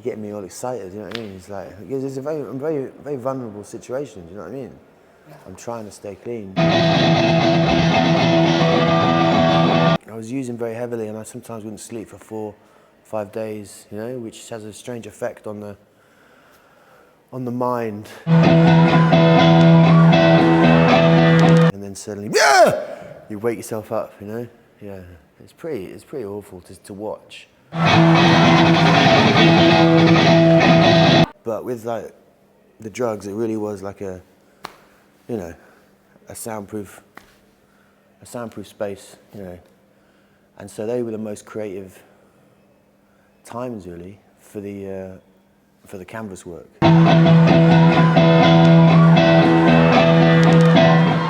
you're getting me all excited, you know what I mean? It's like, because it's a very vulnerable situation, do you know what I mean? Yeah. I'm trying to stay clean. I was using very heavily and I sometimes wouldn't sleep for 4-5 days, you know, which has a strange effect on the mind. And then suddenly, you wake yourself up, you know? Yeah, it's pretty awful to watch. But with like the drugs, it really was like a, you know, a soundproof space, you know. And so they were the most creative times really for the canvas work.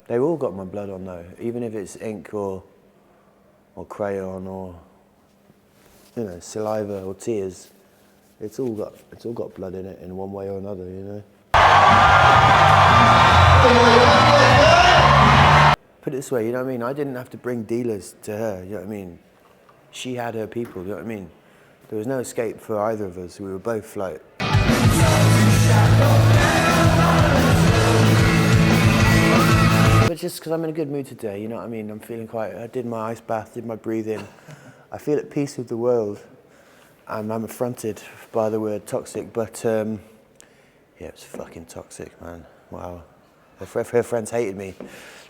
They've all got my blood on though, even if it's ink or crayon or, you know, saliva or tears. It's all got blood in it in one way or another, you know. Put it this way, you know what I mean? I didn't have to bring dealers to her, you know what I mean? She had her people, you know what I mean? There was no escape for either of us. We were both like... But just because I'm in a good mood today, you know what I mean? I'm feeling I did my ice bath, did my breathing. I feel at peace with the world. I'm affronted by the word toxic, but yeah, it's fucking toxic, man. Wow. Her friends hated me.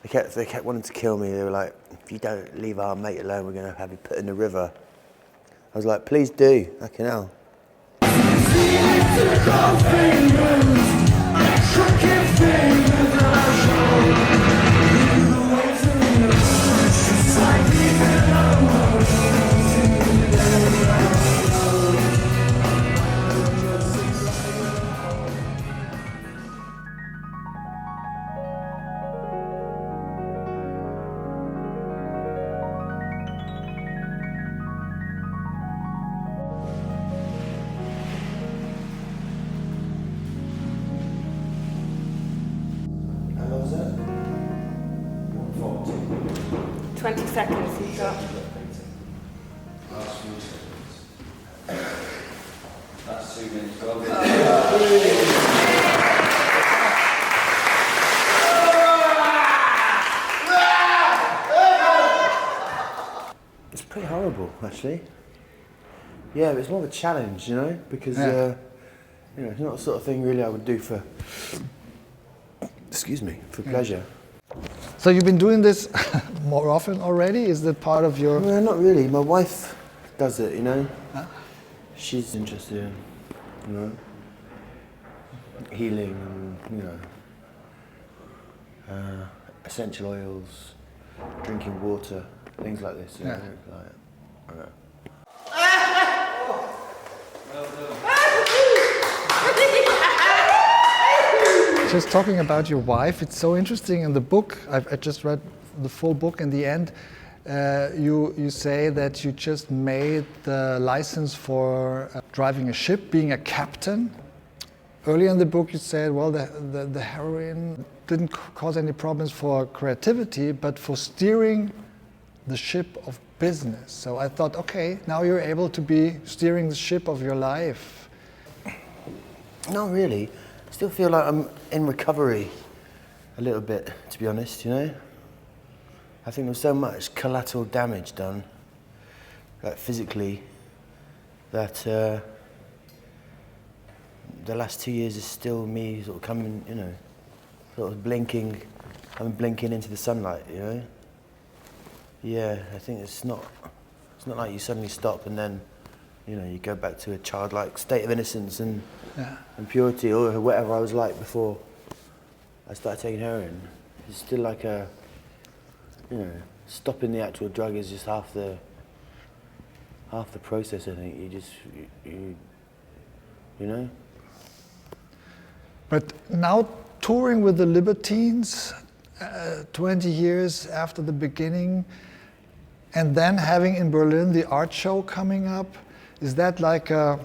They kept wanting to kill me. They were like, if you don't leave our mate alone, we're going to have you put in the river. I was like, please do. Fucking hell. How long was that? 20 seconds you've got. Last few seconds. That's 2 minutes. It's pretty horrible, actually. Yeah, but it's more of a challenge, you know, because you know, it's not the sort of thing really I would do for, excuse me, for pleasure. So you've been doing this more often already? Is that part of your... No, not really. My wife does it, you know. Huh? She's interested in, you know, healing and, you know, essential oils, drinking water, things like this, you know. Like, Just talking about your wife, it's so interesting in the book. I just read the full book. In the end, you say that you just made the license for driving a ship, being a captain. Earlier in the book, you said, well, the heroine didn't cause any problems for creativity, but for steering the ship of business. So I thought, okay, now you're able to be steering the ship of your life. not really. I still feel like I'm in recovery a little bit, to be honest, you know? I think there was so much collateral damage done, like physically, that the last 2 years is still me sort of coming, you know, sort of blinking, I'm blinking into the sunlight, you know? Yeah, I think it's not like you suddenly stop and then, you know, you go back to a childlike state of innocence and purity, or whatever I was like before I started taking heroin. It's still like a, you know, stopping the actual drug is just half the process, I think. You know? But now touring with the Libertines, 20 years after the beginning, and then having in Berlin the art show coming up, is that like a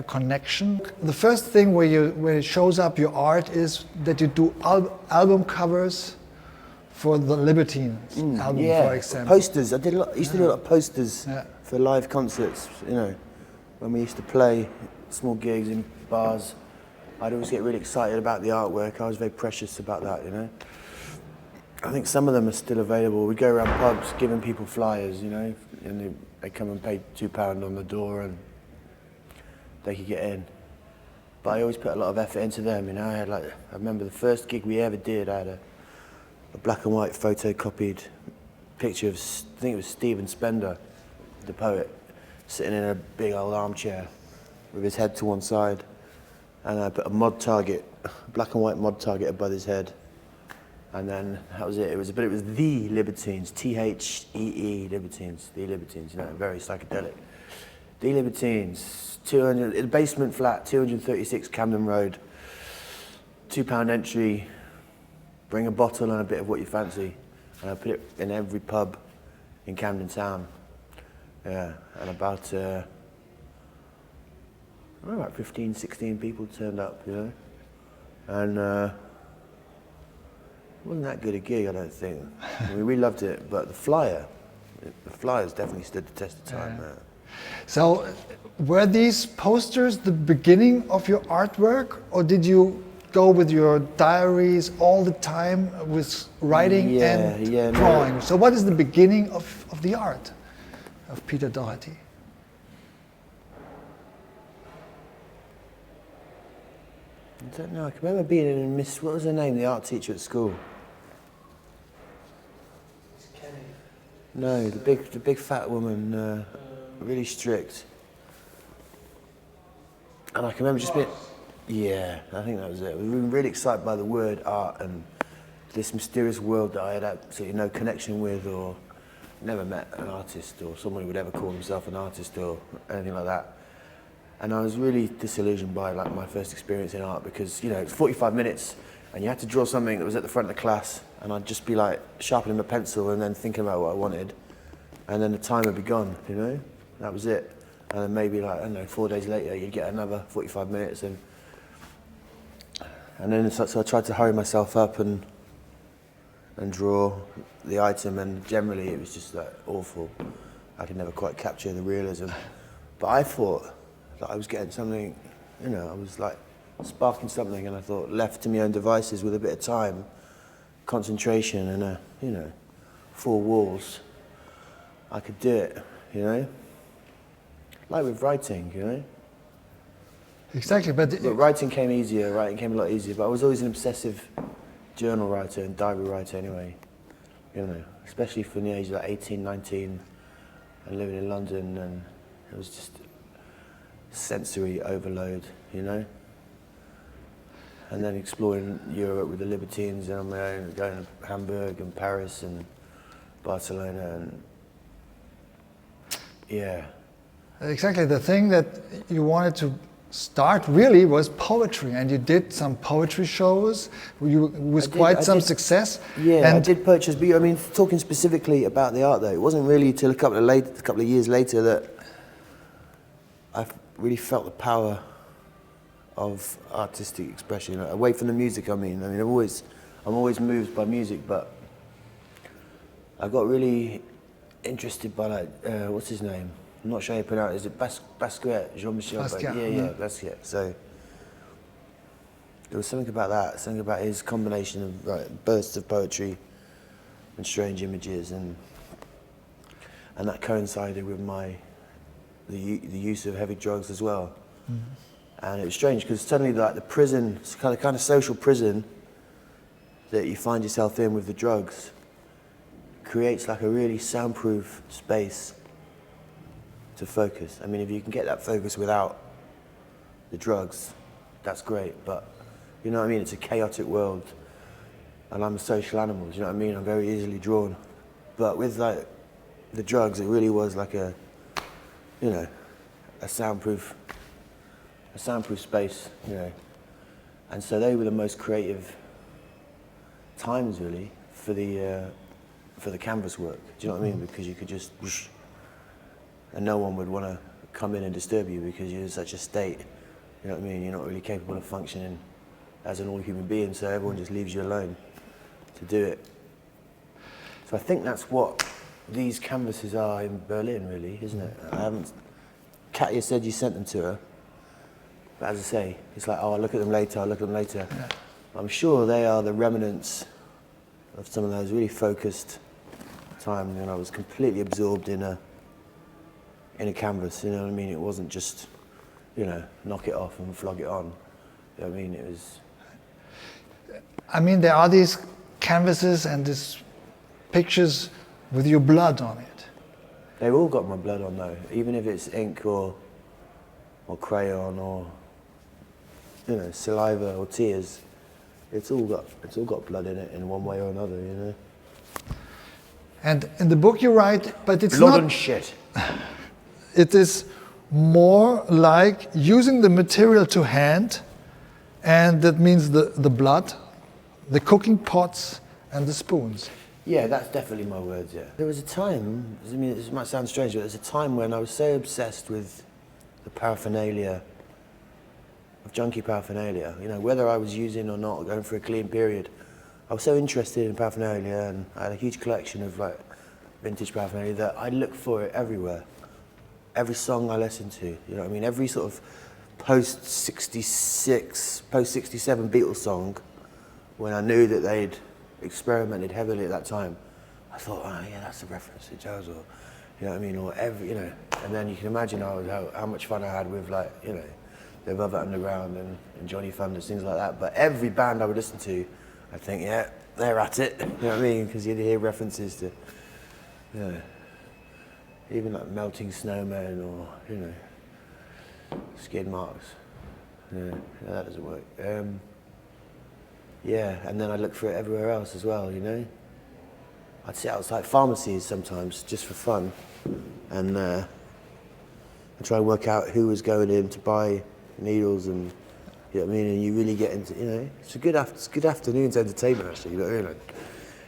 connection? The first thing where it shows up your art is that you do album covers for the Libertines album, for example. Posters. I used to do a lot of posters for live concerts, you know, when we used to play small gigs in bars, I'd always get really excited about the artwork. I was very precious about that, you know. I think some of them are still available. We'd go around pubs giving people flyers, you know, and they come and pay £2 on the door and they could get in. But I always put a lot of effort into them, you know. I remember the first gig we ever did, I had a black and white photocopied picture of, I think it was Stephen Spender, the poet, sitting in a big old armchair with his head to one side. And I put a mod target, a black and white mod target above his head. And then that was it. It was the Libertines, Thee Libertines, the Libertines, you know, very psychedelic. The Libertines, 200, in the basement flat, 236 Camden Road, £2 entry, bring a bottle and a bit of what you fancy. And I put it in every pub in Camden Town. Yeah, and about 15, 16 people turned up, you know. And it wasn't that good a gig, I don't think. I mean, we loved it, but the flyers definitely stood the test of time. Yeah. So, were these posters the beginning of your artwork, or did you go with your diaries all the time with writing and drawing? No. So, what is the beginning of the art of Peter Doherty? I don't know. I can remember being in what was her name, the art teacher at school? No, the big fat woman, really strict. And I can remember just being, yeah, I think that was it. We were really excited by the word art and this mysterious world that I had absolutely no connection with, or never met an artist or someone who would ever call himself an artist or anything like that. And I was really disillusioned by like my first experience in art because, you know, it's 45 minutes and you had to draw something that was at the front of the class, and I'd just be like sharpening my pencil and then thinking about what I wanted, and then the time would be gone, you know? That was it. And then maybe like, I don't know, 4 days later you'd get another 45 minutes and then so I tried to hurry myself up and draw the item, and generally it was just like awful. I could never quite capture the realism. But I thought that I was getting something, you know, I was like sparking something, and I thought, left to my own devices with a bit of time, concentration and you know, 4 walls, I could do it, you know? Like with writing, you know? Exactly, but writing came easier, writing came a lot easier, but I was always an obsessive journal writer and diary writer anyway, you know, especially from the age of like 18, 19, and living in London, and it was just sensory overload, you know? And then exploring Europe with the Libertines and on my own, going to Hamburg and Paris and Barcelona, and yeah. Exactly, the thing that you wanted to start really was poetry, and you did some poetry shows with quite some success. Yeah, I did poetry, but I mean, talking specifically about the art though, it wasn't really till a couple of years later that I really felt the power of artistic expression, you know, away from the music. I mean, I'm always moved by music, but I got really interested by like, what's his name? I'm not sure how you pronounce it. Is it Basquiat? Jean-Michel Basquiat. Yeah, Basquiat. So there was something about that, something about his combination of bursts of poetry and strange images, and that coincided with the use of heavy drugs as well. Mm-hmm. And it was strange because suddenly like the prison, kind of social prison that you find yourself in with the drugs, creates like a really soundproof space to focus. I mean, if you can get that focus without the drugs, that's great, but you know what I mean? It's a chaotic world, and I'm a social animal, do you know what I mean? I'm very easily drawn. But with like the drugs, it really was like a, you know, a soundproof space, you know. And so they were the most creative times really for the canvas work. Do you know what I mean? Because you could just whoosh, and no one would want to come in and disturb you because you're in such a state. You know what I mean? You're not really capable of functioning as an all-human being, so everyone just leaves you alone to do it. So I think that's what these canvases are in Berlin, really, isn't it? Katia said you sent them to her. But as I say, it's like, oh, I'll look at them later, I'll look at them later. Yeah. I'm sure they are the remnants of some of those really focused times when I was completely absorbed in a canvas, you know what I mean? It wasn't just, you know, knock it off and flog it on. You know what I mean? It was... I mean, there are these canvases and these pictures with your blood on it. They've all got my blood on though, even if it's ink or crayon or, you know, saliva or tears. It's all got blood in it in one way or another, you know. And in the book you write, but it's blood not... and shit. It is more like using the material to hand, and that means the blood, the cooking pots, and the spoons. Yeah, that's definitely my words, yeah. There was a time, I mean, this might sound strange, but there was a time when I was so obsessed with the paraphernalia, of junkie paraphernalia, you know, whether I was using or not, going for a clean period. I was so interested in paraphernalia, and I had a huge collection of like vintage paraphernalia that I looked for it everywhere. Every song I listened to, you know what I mean? Every sort of post-66, post-67 Beatles song, when I knew that they'd experimented heavily at that time, I thought, oh yeah, that's a reference to Joe's, or, you know what I mean, or every, you know, and then you can imagine how much fun I had with, like, you know, the Velvet Underground and Johnny Thunders, things like that. But every band I would listen to, I'd think, yeah, they're at it, you know what I mean? Because you'd hear references to, you know, even like Melting Snowmen or, you know, skid marks. Yeah, that doesn't work. Yeah, and then I'd look for it everywhere else as well, you know? I'd sit outside pharmacies sometimes, just for fun, and try and work out who was going in to buy needles, and, you know what I mean? And you really get into, you know, it's good afternoon's entertainment, actually, you know what I mean? Like,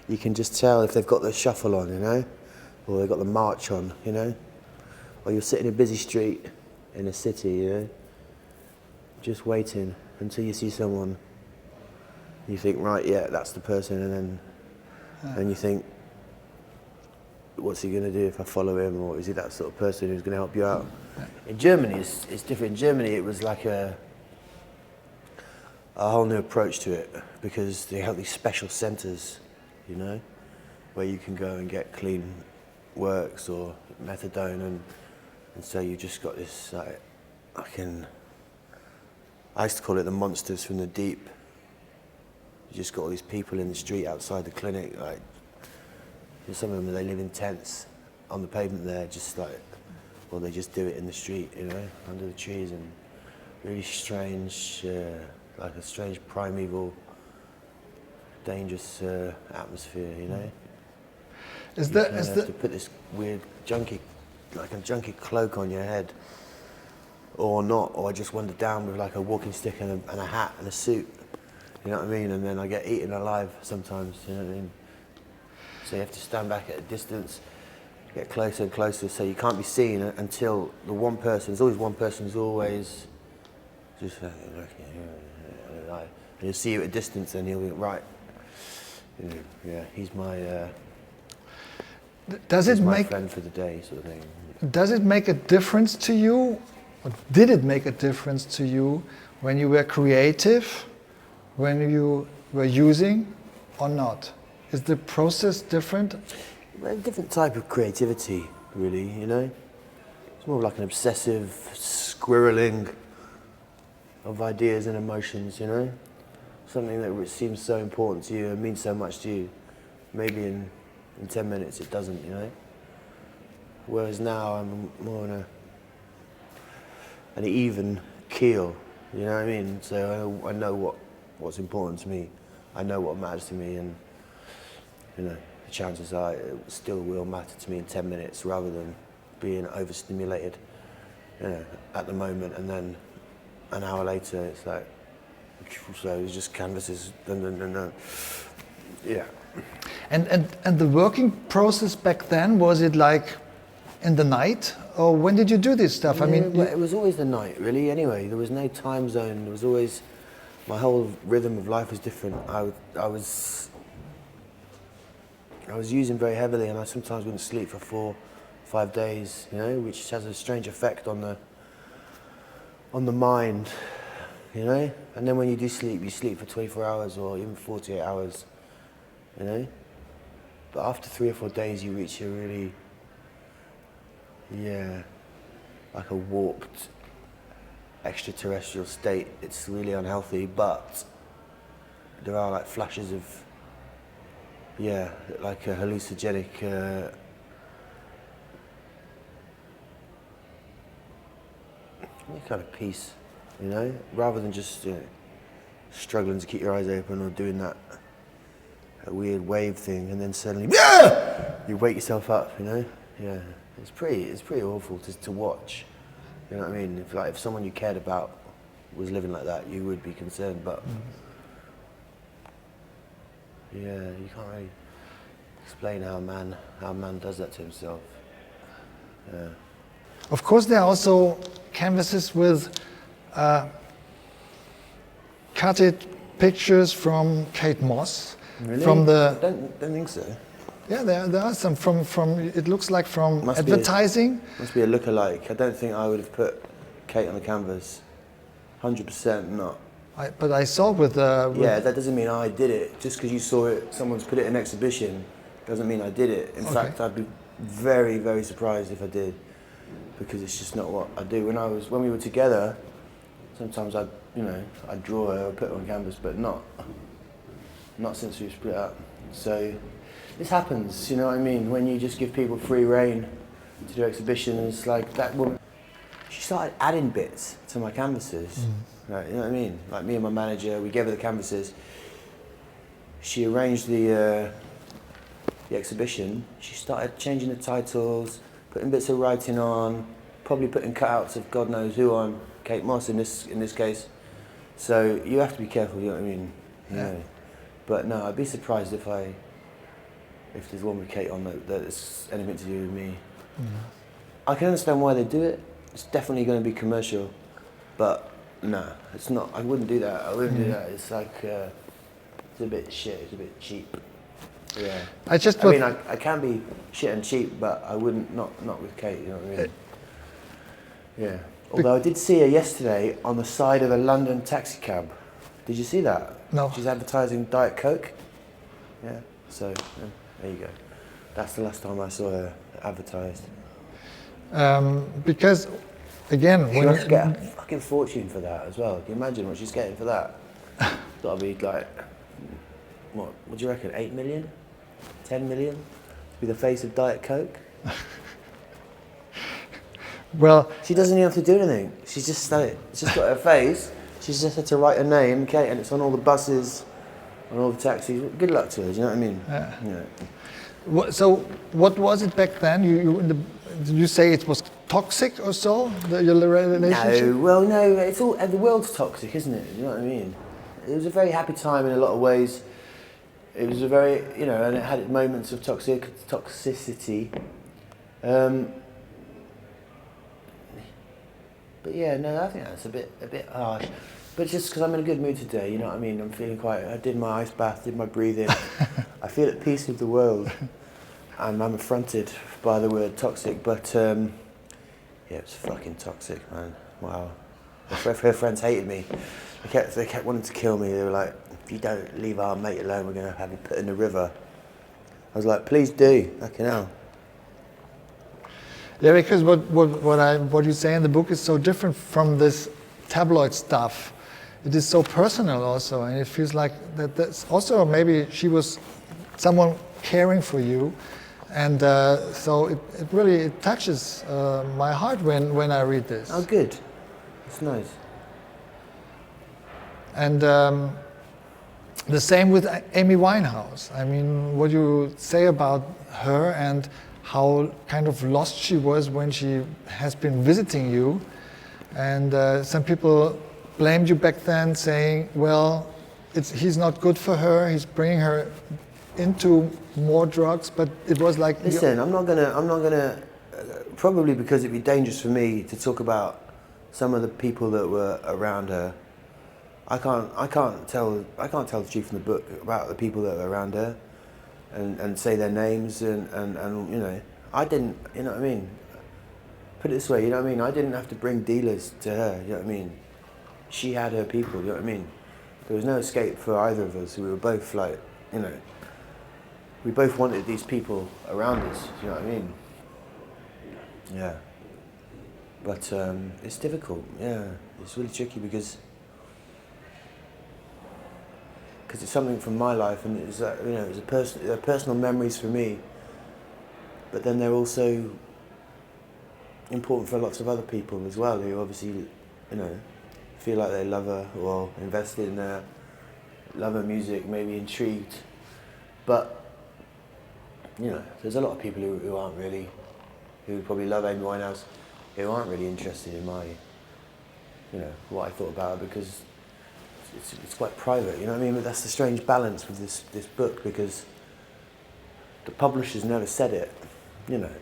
you can just tell if they've got the shuffle on, you know? Or they've got the march on, you know? Or you're sitting in a busy street in a city, you know? Just waiting until you see someone. You think, right, yeah, that's the person, and then you think, what's he going to do if I follow him, or is he that sort of person who's going to help you out? In Germany, it's different. In Germany, it was like a whole new approach to it, because they have these special centres, you know, where you can go and get clean works or methadone, and so you've just got this, like, I used to call it the monsters from the deep. You just got all these people in the street outside the clinic, like, some of them, they live in tents on the pavement there, just like, well, they just do it in the street, you know, under the trees, and really strange, like a strange primeval, dangerous atmosphere, you know. You have to put this weird junkie, like a junkie cloak on your head, or not, or I just wander down with like a walking stick and a hat and a suit, you know what I mean? And then I get eaten alive sometimes, you know what I mean? So you have to stand back at a distance, get closer and closer, so you can't be seen until the one person, there's always one person who's always just and he'll see you at a distance, and he'll be, right, you know, yeah, he's my my friend for the day, sort of thing. Does it make a difference to you, or did it make a difference to you when you were creative, when you were using, or not? Is the process different? A different type of creativity, really, you know? It's more like an obsessive squirreling of ideas and emotions, you know? Something that seems so important to you and means so much to you. Maybe in 10 minutes it doesn't, you know? Whereas now I'm more on an even keel, you know what I mean? So I know what's important to me. I know what matters to me, and, you know, the chances are it still will matter to me in 10 minutes rather than being overstimulated, you know, at the moment, and then an hour later it's like, so it's just canvases, yeah. And the working process back then, was it like in the night, or when did you do this stuff? Yeah, I mean, it was always the night, really. Anyway, there was no time zone. There was always, my whole rhythm of life was different. I was using very heavily, and I sometimes wouldn't sleep for 4 or 5 days, you know, which has a strange effect on the mind. you know? And then when you do sleep, you sleep for 24 hours or even 48 hours, you know? But after 3 or 4 days, you reach a really, like a warped extraterrestrial state. It's really unhealthy, but there are like flashes of, like a hallucinogenic, kind of peace, you know, rather than just struggling to keep your eyes open or doing that weird wave thing, and then suddenly you wake yourself up, you know. Yeah, it's pretty awful to watch. You know what I mean? If someone you cared about was living like that, you would be concerned. But you can't really explain how a man does that to himself. Yeah. Of course, there are also canvases with cutted pictures from Kate Moss. Really? From the I don't think so. yeah, there are some from it looks like from Must advertising. Must be a lookalike. I don't think I would have put Kate on the canvas. 100% not. But I saw with Yeah, that doesn't mean I did it. Just because you saw it, someone's put it in an exhibition, doesn't mean I did it. In fact, I'd be very, very surprised if I did, because it's just not what I do. When we were together, sometimes I'd draw her or put her on canvas, but not since we split up. So this happens, you know what I mean? When you just give people free rein to do exhibitions, like that woman, she started adding bits to my canvases. Right, you know what I mean? Like me and my manager, we gave her the canvases. She arranged the exhibition. She started changing the titles, putting bits of writing on, probably putting cutouts of God knows who on, Kate Moss in this case. So you have to be careful, you know what I mean? Yeah. But no, I'd be surprised if there's one with Kate on that's anything to do with me. I can understand why they do it. It's definitely going to be commercial, but no, it's not. I wouldn't do that. I wouldn't do that. It's like it's a bit shit. It's a bit cheap. Yeah. I mean, I can be shit and cheap, but I wouldn't. Not with Kate. You know what I mean? Yeah. Although I did see her yesterday on the side of a London taxi cab. Did you see that? No. She's advertising Diet Coke. Yeah. So there you go. That's the last time I saw her advertised. Because again, She must get a fucking fortune for that as well. Can you imagine what she's getting for that? Gotta be like, what do you reckon, 8 million? 10 million? To be the face of Diet Coke? well, She doesn't even have to do anything. She's just got her face. She's just had to write her name, okay, and it's on all the buses, on all the taxis. Good luck to her, do you know what I mean? Yeah. so what was it back then? Did you say it was toxic or so? Your relationship? No, well, no, it's all, the world's toxic, isn't it? You know what I mean? It was a very happy time in a lot of ways. It was a very, and it had moments of toxicity. But yeah, no, I think that's a bit harsh. But just because I'm in a good mood today, you know what I mean? I'm feeling I did my ice bath, did my breathing. I feel at peace with the world. And I'm affronted by the word toxic, but yeah, it's fucking toxic, man. Wow. Her friends hated me. They kept wanting to kill me. They were like, if you don't leave our mate alone, we're going to have you put in the river. I was like, please do. Fucking hell. Yeah, because what you say in the book is so different from this tabloid stuff. It is so personal also, and it feels like that's also maybe she was someone caring for you, and so it really touches my heart when I read this. Oh, good. It's nice. And the same with Amy Winehouse. I mean, what you say about her and how kind of lost she was when she has been visiting you. And some people blamed you back then, saying, well, he's not good for her, he's bringing her into more drugs, but it was like... Listen, I'm not gonna, probably because it'd be dangerous for me to talk about some of the people that were around her. I can't tell the truth from the book about the people that were around her, and say their names and I didn't, you know what I mean? Put it this way, you know what I mean? I didn't have to bring dealers to her, you know what I mean? she had her people, you know what I mean? There was no escape for either of us. We were both like, you know, we both wanted these people around us, you know what I mean? Yeah. But it's difficult, yeah. It's really tricky because it's something from my life, and it's like, you know, they're personal memories for me, but then they're also important for lots of other people as well, who obviously, you know, feel like they love her or invested in her, love her music, maybe intrigued. But, you know, there's a lot of people who aren't really, who probably love Amy Winehouse, who aren't really interested in my, you know, what I thought about her, because it's quite private, you know what I mean? But that's the strange balance with this book, because the publishers never said it, you know.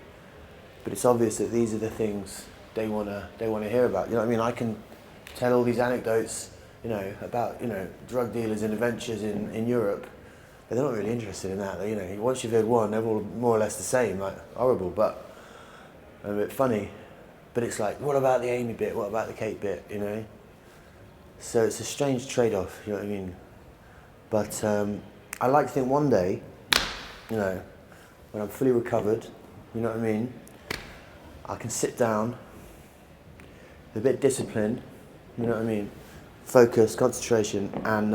But it's obvious that these are the things they wanna hear about. You know what I mean? I can tell all these anecdotes, you know, about, you know, drug dealers and adventures in Europe, but they're not really interested in that. You know, once you've heard one, they're all more or less the same, like horrible, but a bit funny. But it's like, what about the Amy bit? What about the Kate bit? You know? So it's a strange trade-off. You know what I mean? But I like to think one day, you know, when I'm fully recovered, you know what I mean, I can sit down, a bit disciplined, you know what I mean, focus, concentration, and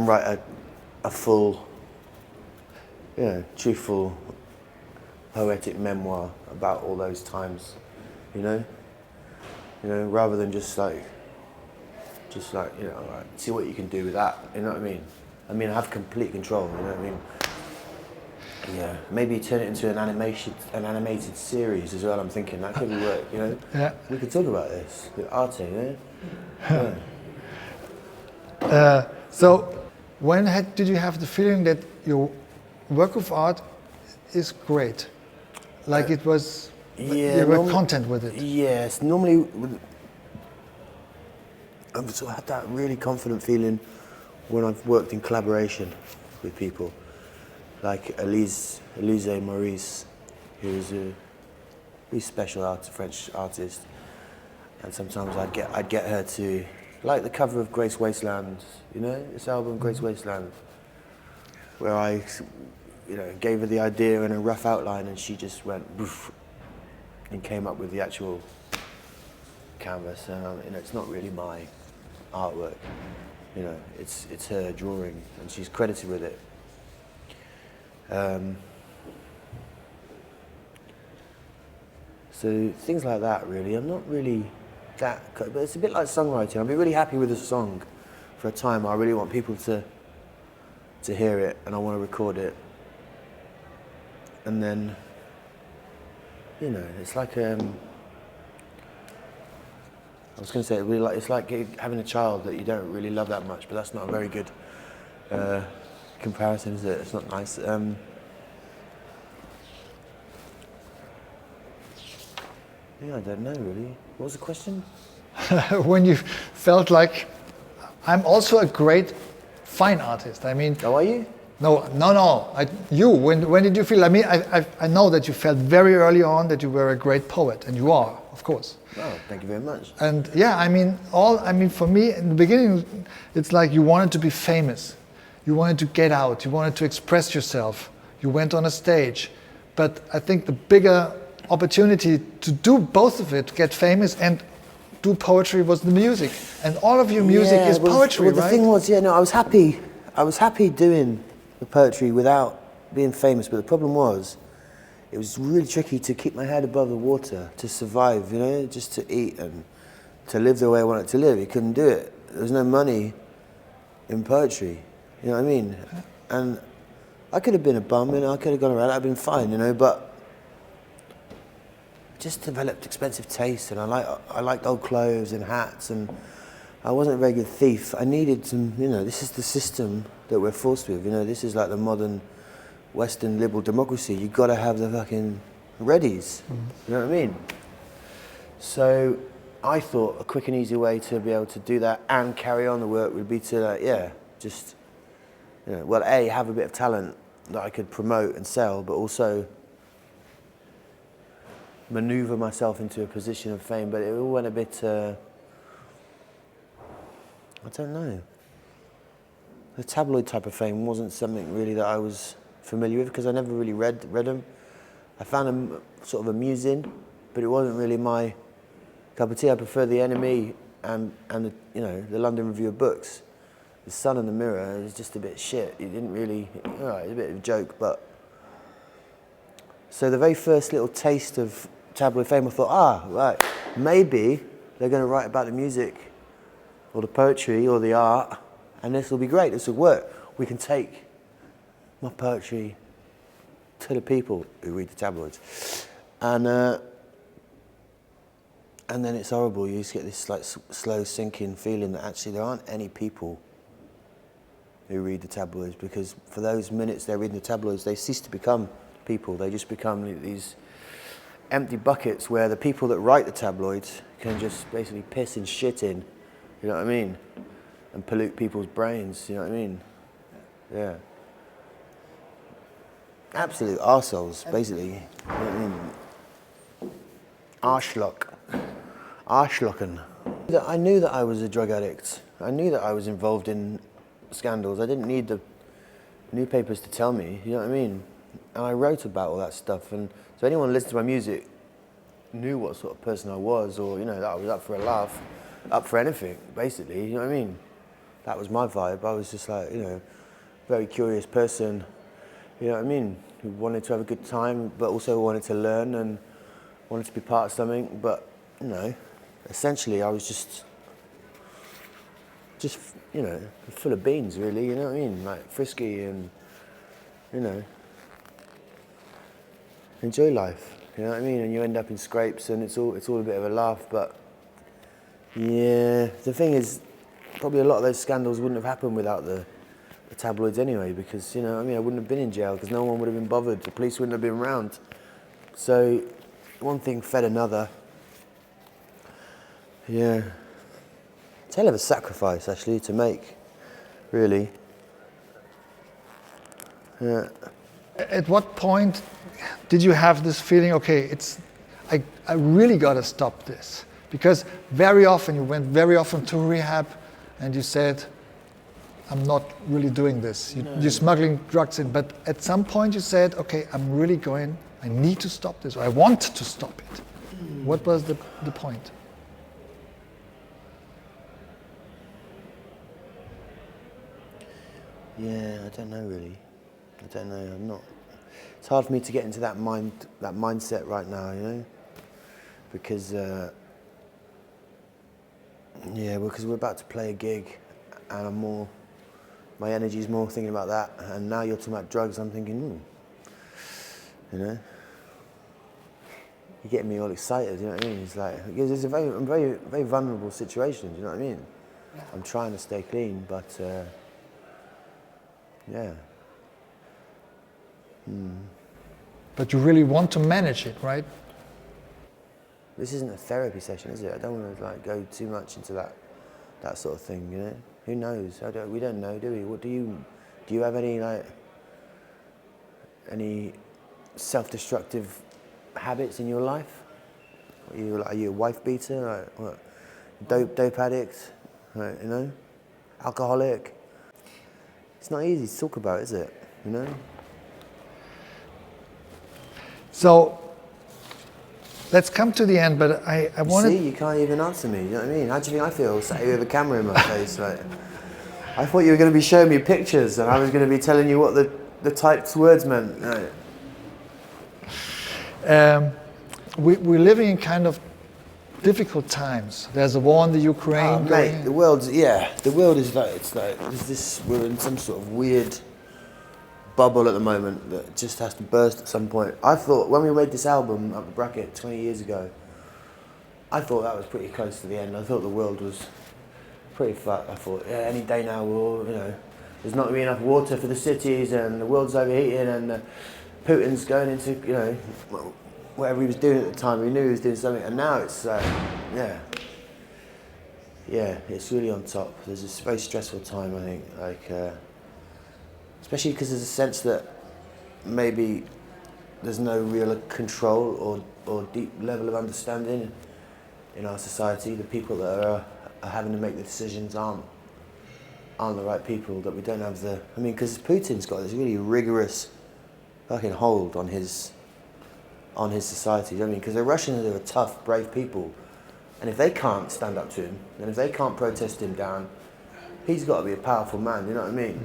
write a full, you know, truthful, poetic memoir about all those times, you know, rather than just like, you know, like, see what you can do with that, you know what I mean? I mean, I have complete control, you know what I mean? Yeah, maybe turn it into an animated series as well. I'm thinking that could work, you know. Yeah. We could talk about this with Arte, you know. Yeah. So, when did you have the feeling that your work of art is great? Like it was, Yeah, you were content with it? Yes, normally I've sort of had that really confident feeling when I've worked in collaboration with people. Like Elise Maurice, who's a really special French artist, and sometimes I'd get her to, like the cover of Grace Wasteland, you know, this album Grace Wasteland, where I, you know, gave her the idea and a rough outline, and she just went boof, and came up with the actual canvas. You know, it's not really my artwork, you know, it's her drawing, and she's credited with it. So things like that, really. I'm not really that, but it's a bit like songwriting. I'll be really happy with a song for a time. I really want people to hear it, and I want to record it. And then, you know, it's like I was going to say, it's like having a child that you don't really love that much, but that's not a very good comparison, is it? It's not nice. Yeah, I don't know really. What was the question? When you felt like, I'm also a great fine artist. I mean. Oh, are you? No. When did you feel? I mean, I know that you felt very early on that you were a great poet, and you are, of course. Oh, thank you very much. And yeah, I mean, for me, in the beginning, it's like you wanted to be famous. You wanted to get out. You wanted to express yourself. You went on a stage. But I think the bigger opportunity to do both of it, to get famous and do poetry, was the music. And all of your music is poetry, well, the right? thing was, yeah, no, I was happy doing the poetry without being famous, but the problem was, it was really tricky to keep my head above the water, to survive, you know, just to eat and to live the way I wanted to live. You couldn't do it. There was no money in poetry, you know what I mean? And I could have been a bum, you know, I could have gone around, I'd been fine, you know, but I just developed expensive taste, and I liked old clothes and hats, and I wasn't a very good thief. I needed some, you know, this is the system that we're forced with, you know, this is like the modern Western liberal democracy. You've got to have the fucking readies, you know what I mean? So I thought a quick and easy way to be able to do that and carry on the work would be to, just, you know, well, A, have a bit of talent that I could promote and sell, but also maneuver myself into a position of fame. But it all went a bit I don't know. The tabloid type of fame wasn't something really that I was familiar with because I never really read them. I found them sort of amusing, but it wasn't really my cup of tea. I prefer the Enemy and the, you know, the London Review of Books. The Sun and the Mirror is just a bit shit. It didn't really, it was a bit of a joke, but. So the very first little taste of tabloid fame, I thought, right, maybe they're going to write about the music or the poetry or the art, and this will be great, this will work. We can take my poetry to the people who read the tabloids. And then it's horrible, you just get this like slow sinking feeling that actually there aren't any people who read the tabloids, because for those minutes they're reading the tabloids, they cease to become people. They just become these empty buckets where the people that write the tabloids can just basically piss and shit in, you know what I mean? And pollute people's brains, you know what I mean? Yeah. Absolute arseholes, basically. You know what I mean? Arschloch. Arschlochen. I knew that I was a drug addict. I knew that I was involved in scandals. I didn't need the newspapers to tell me, you know what I mean? And I wrote about all that stuff, and so anyone listening to my music knew what sort of person I was, or, you know, that I was up for a laugh, up for anything, basically, you know what I mean? That was my vibe. I was just like, you know, very curious person, you know what I mean? Who wanted to have a good time, but also wanted to learn and wanted to be part of something, but, you know, essentially I was just, you know, full of beans, really, you know what I mean? Like, frisky and, you know, enjoy life, you know what I mean? And you end up in scrapes and it's all a bit of a laugh, but yeah, the thing is, probably a lot of those scandals wouldn't have happened without the tabloids anyway, because, you know what I mean, I wouldn't have been in jail because no one would have been bothered, the police wouldn't have been around. So one thing fed another. Yeah. It's a hell of a sacrifice, actually, to make, really. Yeah. At what point did you have this feeling, okay, I really got to stop this? Because very often, you went very often to rehab and you said, I'm not really doing this. You're smuggling drugs in. But at some point you said, okay, I'm really going, I need to stop this, or I want to stop it. What was the point? Yeah, I don't know really. I don't know. I'm not. It's hard for me to get into that mindset right now, you know, because because we're about to play a gig, and my energy's more thinking about that. And now you're talking about drugs. I'm thinking, you know, you're getting me all excited. You know what I mean? It's like because it's a very vulnerable situation. Do you know what I mean? Yeah. I'm trying to stay clean, but. Yeah. But you really want to manage it, right? This isn't a therapy session, is it? I don't want to like go too much into that sort of thing, you know? Who knows? We don't know, do we? What do you have any self-destructive habits in your life? Are you a wife beater? Like, what? Dope addict? Like, you know? Alcoholic? It's not easy to talk about, is it? You know? So, let's come to the end, but I wanted... See, you can't even answer me, you know what I mean? How do you think I feel, sat here with a camera in my face? Like, I thought you were going to be showing me pictures and I was going to be telling you what the typed words meant. No. We're living in kind of difficult times. There's a war in the Ukraine. Mate, the world is there's this, we're in some sort of weird bubble at the moment that just has to burst at some point. I thought when we made this album Up the Bracket 20 years ago, I thought that was pretty close to the end. I thought the world was pretty fucked. I thought, yeah, any day now there's not going to be enough water for the cities and the world's overheating and Putin's going into, you know, whatever he was doing at the time. We knew he was doing something, and now it's it's really on top. There's this very stressful time, I think, like especially because there's a sense that maybe there's no real control or deep level of understanding in our society. The people that are having to make the decisions aren't aren't the right people, that we don't have the... I mean, because Putin's got this really rigorous fucking hold on his society. You know what I mean? Because the Russians are tough, brave people. And if they can't stand up to him, and if they can't protest him down, he's got to be a powerful man, you know what I mean?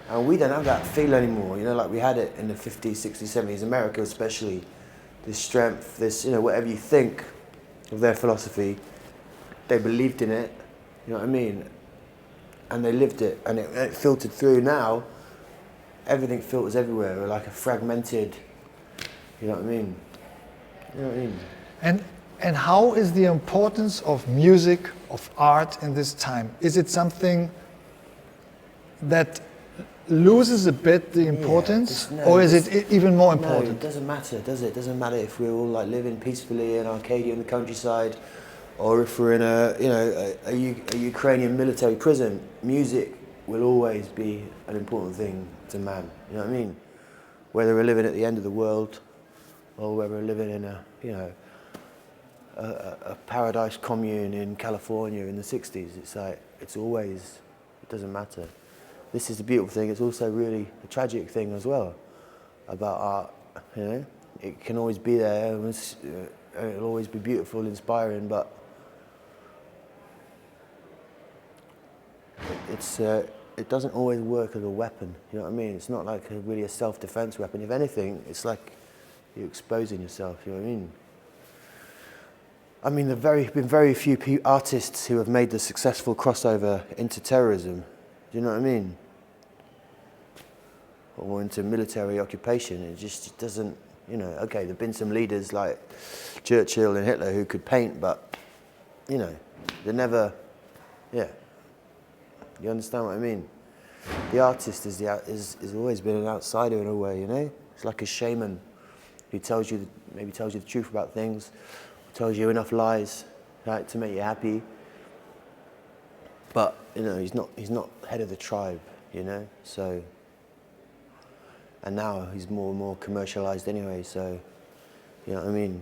And we don't have that feel anymore, you know, like we had it in the 50s, 60s, 70s, America especially. This strength, this, you know, whatever you think of their philosophy, they believed in it, you know what I mean? And they lived it, and it filtered through. Now, everything filters everywhere. We're like a fragmented, you know what I mean? You know what I mean? And how is the importance of music, of art in this time? Is it something that loses a bit the importance, or is it even more important? No, it doesn't matter, does it? It doesn't matter if we're all like living peacefully in Arcadia in the countryside, or if we're in a Ukrainian military prison. Music will always be an important thing to man. You know what I mean? Whether we're living at the end of the world, or whether we're living in a paradise commune in California in the 60s, it's like, it's always, it doesn't matter. This is the beautiful thing. It's also really a tragic thing as well about art, you know? It can always be there, and it'll always be beautiful, inspiring, but it doesn't always work as a weapon, you know what I mean? It's not like really a self-defense weapon. If anything, it's like you're exposing yourself, you know what I mean? I mean, there have been very few artists who have made the successful crossover into terrorism. Do you know what I mean? Or into military occupation. It just doesn't, you know, okay, there have been some leaders like Churchill and Hitler who could paint, but, you know, they never, yeah. You understand what I mean? The artist is always been an outsider in a way, you know? It's like a shaman who tells you, maybe tells you the truth about things, tells you enough lies, right, to make you happy. But, you know, he's not head of the tribe, you know, so. And now he's more and more commercialized anyway, so, you know what I mean?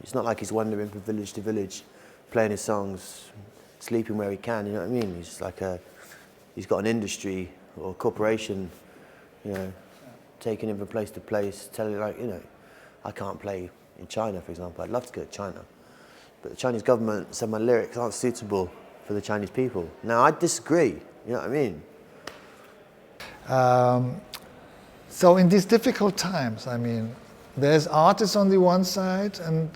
It's not like he's wandering from village to village, playing his songs, sleeping where he can, you know what I mean? He's like he's got an industry or a corporation, you know, taking him from place to place, telling, like, you know, I can't play in China, for example. I'd love to go to China, but the Chinese government said my lyrics aren't suitable for the Chinese people. Now, I disagree, you know what I mean? So in these difficult times, I mean, there's artists on the one side and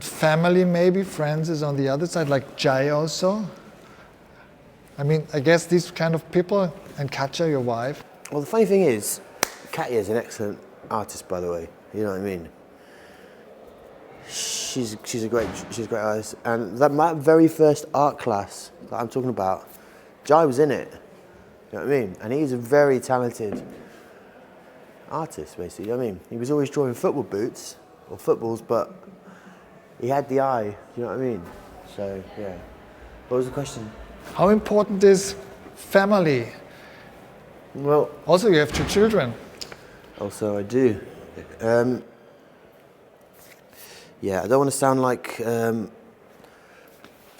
family, maybe, friends is on the other side, like Jay also. I mean, I guess these kind of people, and Katia, your wife. Well, the funny thing is, Katia is an excellent artist, by the way, you know what I mean? She's a great artist, and my very first art class that I'm talking about, Jai was in it, you know what I mean? And he's a very talented artist, basically, you know what I mean? He was always drawing football boots, or footballs, but he had the eye, you know what I mean? So, yeah. What was the question? How important is family? Well, also you have 2 children. Also I do. Yeah, I don't want to sound like the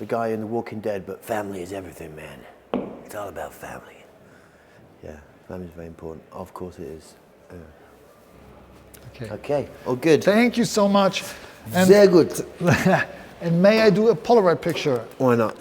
guy in The Walking Dead, but family is everything, man. It's all about family. Yeah, family is very important. Of course it is. Okay, all good. Thank you so much. And Sehr gut. and may I do a Polaroid picture? Why not?